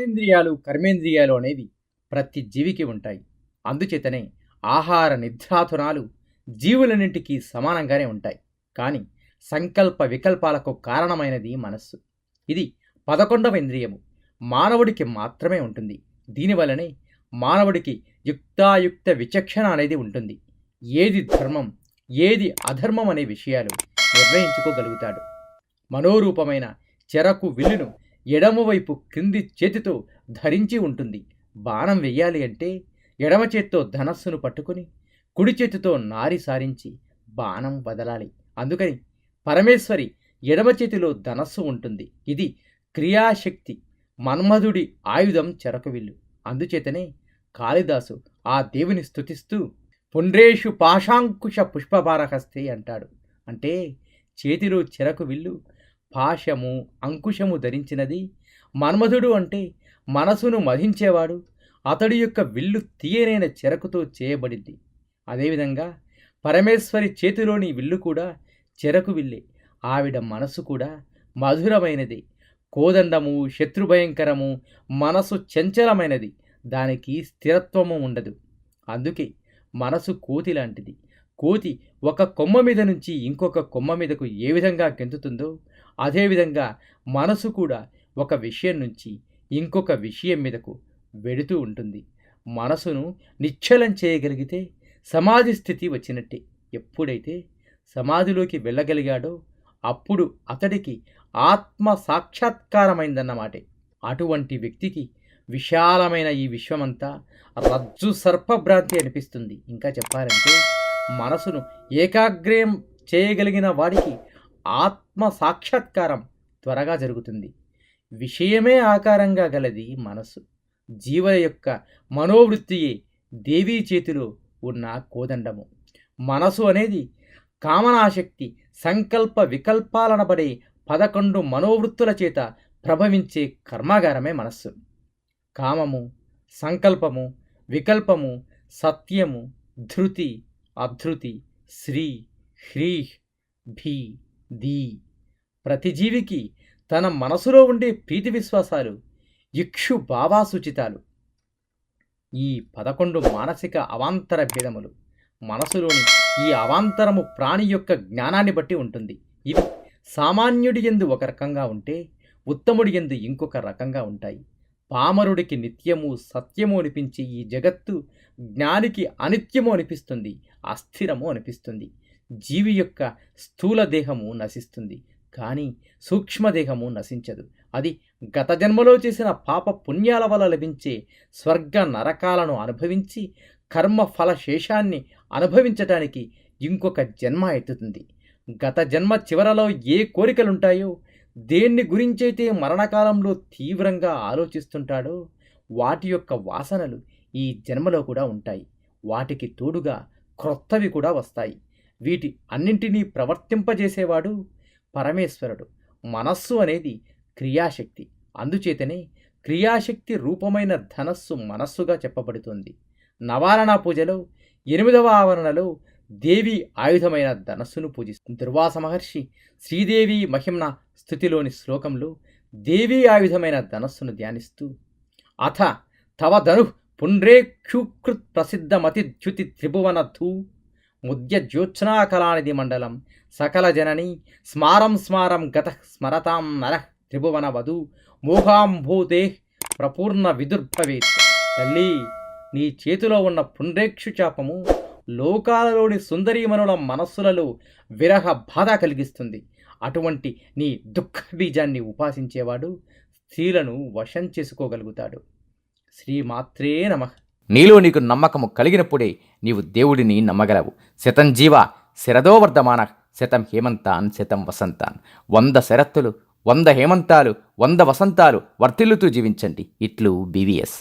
జ్ఞానేంద్రియాలు, కర్మేంద్రియాలు అనేవి ప్రతి జీవికి ఉంటాయి. అందుచేతనే ఆహార నిద్రాతునాలు జీవులన్నింటికీ సమానంగానే ఉంటాయి. కానీ సంకల్ప వికల్పాలకు కారణమైనది మనస్సు. ఇది 11వ ఇంద్రియము. మానవుడికి మాత్రమే ఉంటుంది. దీనివల్లనే మానవుడికి యుక్తాయుక్త విచక్షణ అనేది ఉంటుంది. ఏది ధర్మం, ఏది అధర్మం అనే విషయాలు నిర్ణయించుకోగలుగుతాడు. మనోరూపమైన చెరకు విల్లును ఎడమవైపు క్రింది చేతితో ధరించి ఉంటుంది. బాణం వెయ్యాలి అంటే ఎడమ చేత్తో ధనస్సును పట్టుకుని కుడి చేతితో నారి సారించి బాణం వదలాలి. అందుకని పరమేశ్వరి ఎడమ చేతిలో ధనస్సు ఉంటుంది. ఇది క్రియాశక్తి, మన్మధుడి ఆయుధం చెరకు విల్లు. అందుచేతనే కాళిదాసు ఆ దేవుని స్తుతిస్తూ పుండ్రేషు పాశాంకుశ పుష్పభారహస్తే అంటాడు. అంటే చేతిలో చెరకు విల్లు, పాశము, అంకుశము ధరించినది మన్మధుడు. అంటే మనసును మధించేవాడు. అతడి యొక్క విల్లు తీయనైన చెరకుతో చేయబడింది. అదేవిధంగా పరమేశ్వరి చేతిలోని విల్లు కూడా చెరకు విల్లే. ఆవిడ మనసు కూడా మధురమైనది. కోదండము శత్రుభయంకరము, మనసు చంచలమైనది. దానికి స్థిరత్వము ఉండదు. అందుకే మనసు కోతి లాంటిది. కోతి ఒక కొమ్మ మీద నుంచి ఇంకొక కొమ్మ మీదకు ఏ విధంగా గెంతుతుందో అదేవిధంగా మనసు కూడా ఒక విషయం నుంచి ఇంకొక విషయం మీదకు వెడుతూ ఉంటుంది. మనసును నిశ్చలం చేయగలిగితే సమాధి స్థితి వచ్చినట్టే. ఎప్పుడైతే సమాధిలోకి వెళ్ళగలిగాడో అప్పుడు అతడికి ఆత్మ సాక్షాత్కారమైందన్నమాటే. అటువంటి వ్యక్తికి విశాలమైన ఈ విశ్వమంతా రజ్జు సర్పభ్రాంతి అనిపిస్తుంది. ఇంకా చెప్పాలంటే మనసును ఏకాగ్రయం చేయగలిగిన వాడికి ఆత్మ సాక్షాత్కారం త్వరగా జరుగుతుంది. విషయమే ఆకారంగా గలది మనసు. జీవుల యొక్క మనోవృత్తియే దేవీ చేతిలో ఉన్న కోదండము. మనసు అనేది కామనాశక్తి, సంకల్ప వికల్పాలనబడే 11 మనోవృత్తుల చేత ప్రభవించే కర్మాగారమే మనస్సు. కామము, సంకల్పము, వికల్పము, సత్యము, ధృతి, అధృతి, శ్రీ, హ్రీహ్, భీ, దీ. ప్రతి జీవికి తన మనసులో ఉండే ప్రీతి విశ్వాసాలు ఇక్షు భావాసూచితాలు. ఈ 11 మానసిక అవాంతర భేదములు. మనసులోని ఈ అవాంతరము ప్రాణి యొక్క జ్ఞానాన్ని బట్టి ఉంటుంది. ఇవి సామాన్యుడి యందు ఒక రకంగా ఉంటే ఉత్తముడి యందు ఇంకొక రకంగా ఉంటాయి. పామరుడికి నిత్యము సత్యము అనిపించే ఈ జగత్తు జ్ఞానికి అనిత్యము అనిపిస్తుంది, అస్థిరము అనిపిస్తుంది. జీవి యొక్క స్థూల దేహము నశిస్తుంది, కానీ సూక్ష్మదేహము నశించదు. అది గత జన్మలో చేసిన పాప పుణ్యాల వల్ల లభించే స్వర్గ నరకాలను అనుభవించి కర్మ ఫల శేషాన్ని అనుభవించటానికి ఇంకొక జన్మ ఎత్తుతుంది. గత జన్మ చివరలో ఏ కోరికలుంటాయో, దేన్ని గురించైతే మరణకాలంలో తీవ్రంగా ఆలోచిస్తుంటాడో వాటి యొక్క వాసనలు ఈ జన్మలో కూడా ఉంటాయి. వాటికి తోడుగా క్రొత్తవి కూడా వస్తాయి. వీటి అన్నింటినీ ప్రవర్తింపజేసేవాడు పరమేశ్వరుడు. మనస్సు అనేది క్రియాశక్తి. అందుచేతనే క్రియాశక్తి రూపమైన ధనస్సు మనస్సుగా చెప్పబడుతుంది. నవారణ పూజలో 8వ ఆవరణలో దేవి ఆయుధమైన ధనస్సును పూజిస్తుంది. దుర్వాస మహర్షి శ్రీదేవి మహిమ్న స్థుతిలోని శ్లోకంలో దేవీ ఆయుధమైన ధనస్సును ధ్యానిస్తూ అథ తవ ధను పుండ్రేక్షుకృత్ ప్రసిద్ధమతిద్యుతి త్రిభువన ధూ ముద్య జ్యోత్స్నా కళానిధి మండలం సకల జనని స్మారం స్మారం గత స్మరతాం నర త్రిభువన వధు మోహాంభూతే ప్రపూర్ణ విదుర్భవేత్. తల్లి, నీ చేతిలో ఉన్న పుండ్రేక్షు చాపము లోకాలలోని సుందరీమణుల మనస్సులలో విరహ బాధ కలిగిస్తుంది. అటువంటి నీ దుఃఖ బీజాన్ని ఉపాసించేవాడు స్త్రీలను వశం చేసుకోగలుగుతాడు. శ్రీమాత్రే నమః. నీలో నీకు నమ్మకము కలిగినప్పుడే నీవు దేవుడిని నమ్మగలవు. శతం జీవ శరదో వర్ధమాన శతం హేమంతాన్ శతం వసంతాన్. 100 శరత్తులు, 100 హేమంతాలు, 100 వసంతాలు వర్ధిల్లుతూ జీవించండి. ఇట్లు BVS.